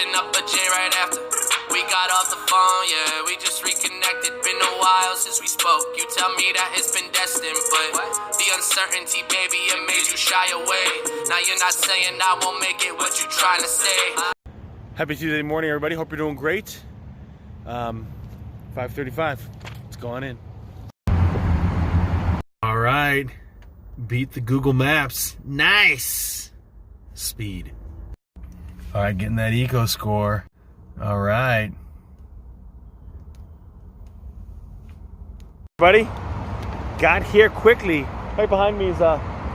hitting up a J right after. We got off the phone, yeah, we just reconnected. Been a while since we spoke. You tell me that it's been destined, but the uncertainty, baby, it made you shy away. Now you're not saying I won't make it, what you trying to say? Happy Tuesday morning, everybody. Hope you're doing great. 5:35. Let's go on in. All right. Beat the Google Maps. Nice. Speed. All right, getting that eco score. All right. Everybody, got here quickly. Right behind me is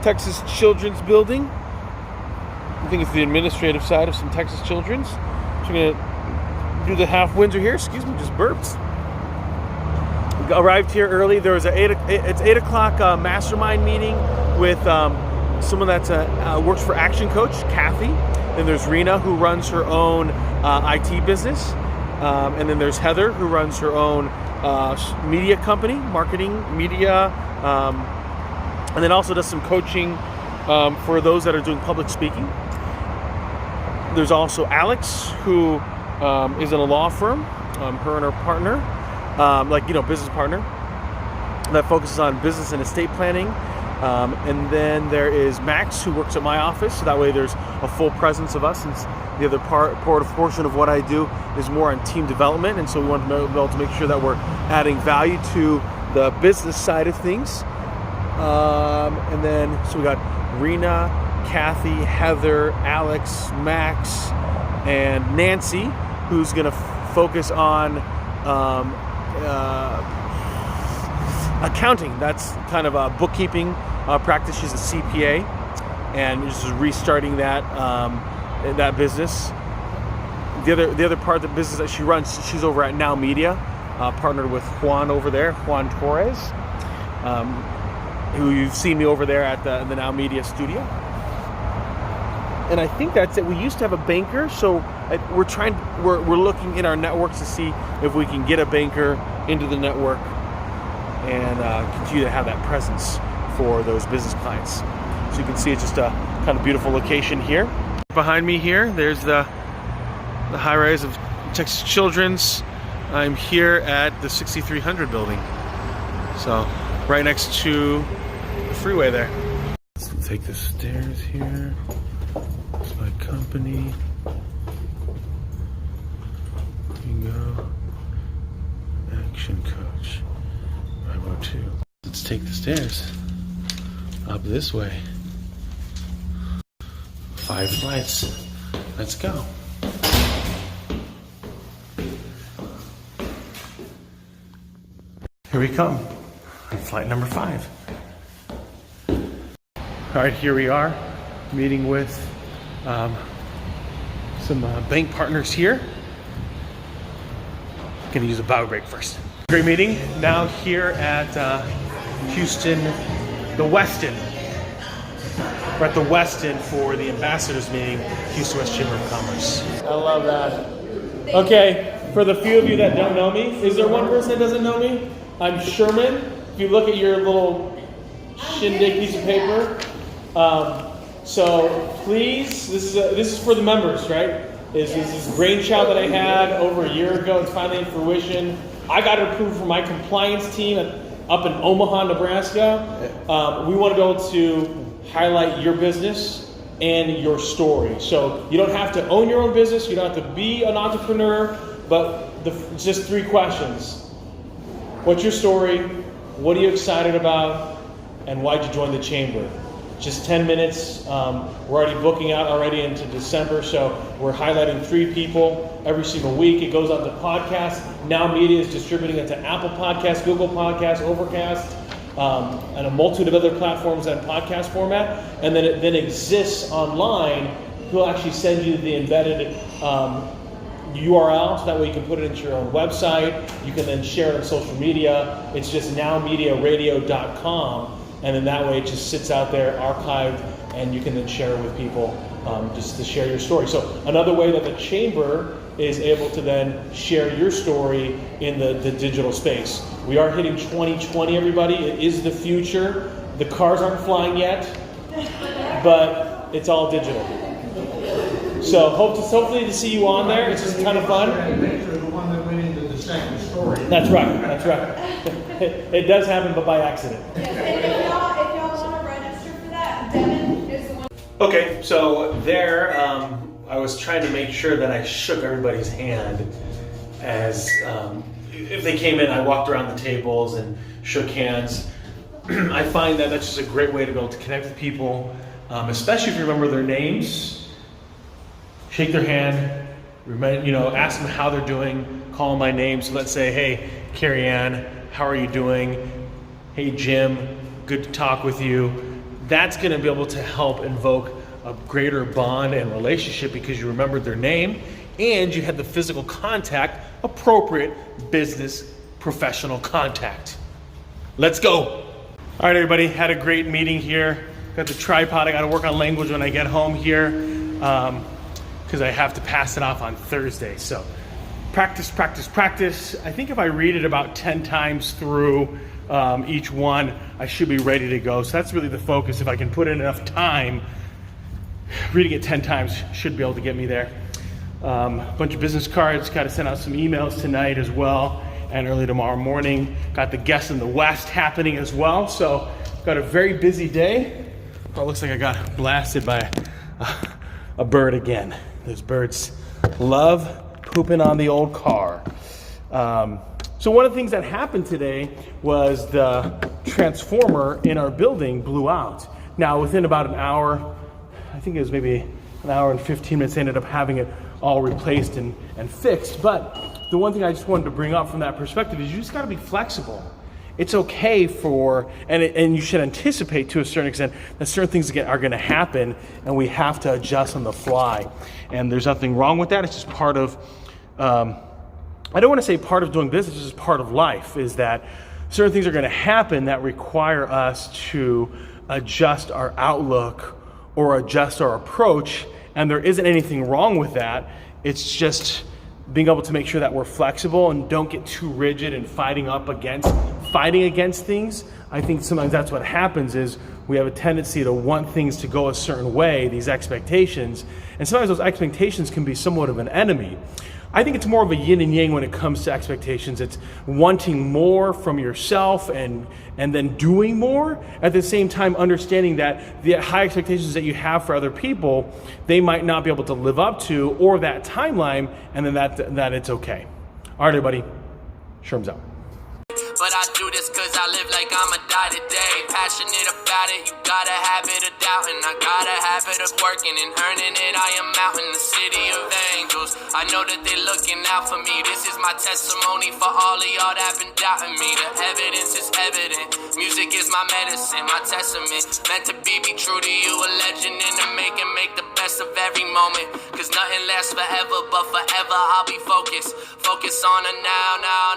Texas Children's Building. I think it's the administrative side of some Texas Children's. So we're gonna do the half Windsor here. Excuse me, just burped. We arrived here early. There was it's 8 o'clock mastermind meeting with someone that works for Action Coach, Kathy. Then there's Rena, who runs her own IT business. And then there's Heather, who runs her own media company, marketing, media, and then also does some coaching for those that are doing public speaking. There's also Alex, who is in a law firm, her and her partner, business partner, that focuses on business and estate planning. And then there is Max, who works at my office, so that way there's a full presence of us, since the other portion of what I do is more on team development, and so we want to be able to make sure that we're adding value to the business side of things. And then, so we got Rena, Kathy, Heather, Alex, Max, and Nancy, who's going to focus on accounting. That's kind of a bookkeeping practice. She's a CPA, and just restarting that business. The other part of the business that she runs, she's over at Now Media, partnered with Juan over there, Juan Torres, who you've seen me over there at the Now Media studio. And I think that's it. We used to have a banker, so we're looking in our networks to see if we can get a banker into the network and continue to have that presence for those business clients. So you can see it's just a kind of beautiful location here. Behind me here, there's the high-rise of Texas Children's. I'm here at the 6300 building, so right next to the freeway there. Let's take the stairs here. It's my company. There you go. Action Coach 502. Let's take the stairs up this way. 5 flights. Let's go. Here we come on flight number 5. All right, here we are meeting with some bank partners here. Gonna use a bio break first. Great meeting. Now here at Houston, the Westin. We're at the Westin for the ambassadors meeting, Houston West Chamber of Commerce. I love that. Okay, for the few of you that don't know me, is there one person that doesn't know me? I'm Sherman. If you look at your little shindig piece of paper, so please, this is for the members, right? This is brainchild that I had over a year ago. It's finally in fruition. I got it approved from my compliance team up in Omaha, Nebraska. We want to be able to highlight your business and your story. So you don't have to own your own business. You don't have to be an entrepreneur, but just 3 questions. What's your story? What are you excited about? And why'd you join the chamber? Just 10 minutes. We're already booking out already into December, so we're highlighting 3 people every single week. It goes out to podcasts. Now Media is distributing it to Apple Podcasts, Google Podcasts, Overcast, and a multitude of other platforms in podcast format. And then it then exists online. He'll actually send you the embedded URL, so that way you can put it into your own website. You can then share it on social media. It's just nowmediaradio.com, and then that way it just sits out there archived, and you can then share it with people just to share your story. So another way that the chamber is able to then share your story in the digital space. We are hitting 2020, everybody. It is the future. The cars aren't flying yet, but it's all digital. So hopefully to see you on there. It's just a ton of fun. Make sure the one that went into the second story. That's right. It does happen, but by accident. Yes, and if y'all want to register for that, Devin is the one. Okay, so there, I was trying to make sure that I shook everybody's hand as if they came in. I walked around the tables and shook hands. I find that that's just a great way to be able to connect with people, especially if you remember their names. Shake their hand, ask them how they're doing, call them by name. So let's say, hey, Carrie Ann, how are you doing? Hey, Jim, good to talk with you. That's going to be able to help invoke a greater bond and relationship because you remembered their name and you had the physical contact, appropriate business professional contact. Let's go. All right, everybody, had a great meeting here. Got the tripod. I got to work on language when I get home here because I have to pass it off on Thursday. So practice. I think if I read it about 10 times through each one, I should be ready to go. So that's really the focus. If I can put in enough time, reading it 10 times should be able to get me there. Bunch of business cards. Got to send out some emails tonight as well. And early tomorrow morning, got the Guest in the West happening as well. So got a very busy day. Oh, it looks like I got blasted by a bird again. Those birds love pooping on the old car. So one of the things that happened today was the transformer in our building blew out. Now within about an hour, I think it was maybe an hour and 15 minutes, they ended up having it all replaced and fixed. But the one thing I just wanted to bring up from that perspective is you just got to be flexible. It's okay and you should anticipate to a certain extent that certain things are going to happen and we have to adjust on the fly. And there's nothing wrong with that. It's just part of, I don't want to say part of doing business, it's just part of life, is that certain things are going to happen that require us to adjust our outlook or adjust our approach. And there isn't anything wrong with that. It's just being able to make sure that we're flexible and don't get too rigid and fighting against things. I think sometimes that's what happens is we have a tendency to want things to go a certain way, these expectations, and sometimes those expectations can be somewhat of an enemy. I think it's more of a yin and yang when it comes to expectations. It's wanting more from yourself and then doing more. At the same time, understanding that the high expectations that you have for other people, they might not be able to live up to, or that timeline, and then that it's okay. All right, everybody, Sherm's out. But I do this cause I live like I'ma die today. Passionate about it, you gotta have it of doubting. I got a habit of working and earning it. I am out in the city of angels. I know that they looking out for me. This is my testimony for all of y'all that been doubting me. The evidence is evident. Music is my medicine, my testament. Meant to be true to you, a legend in the making. Make the best of every moment. Cause nothing lasts forever, but forever I'll be focused. Focus on the now.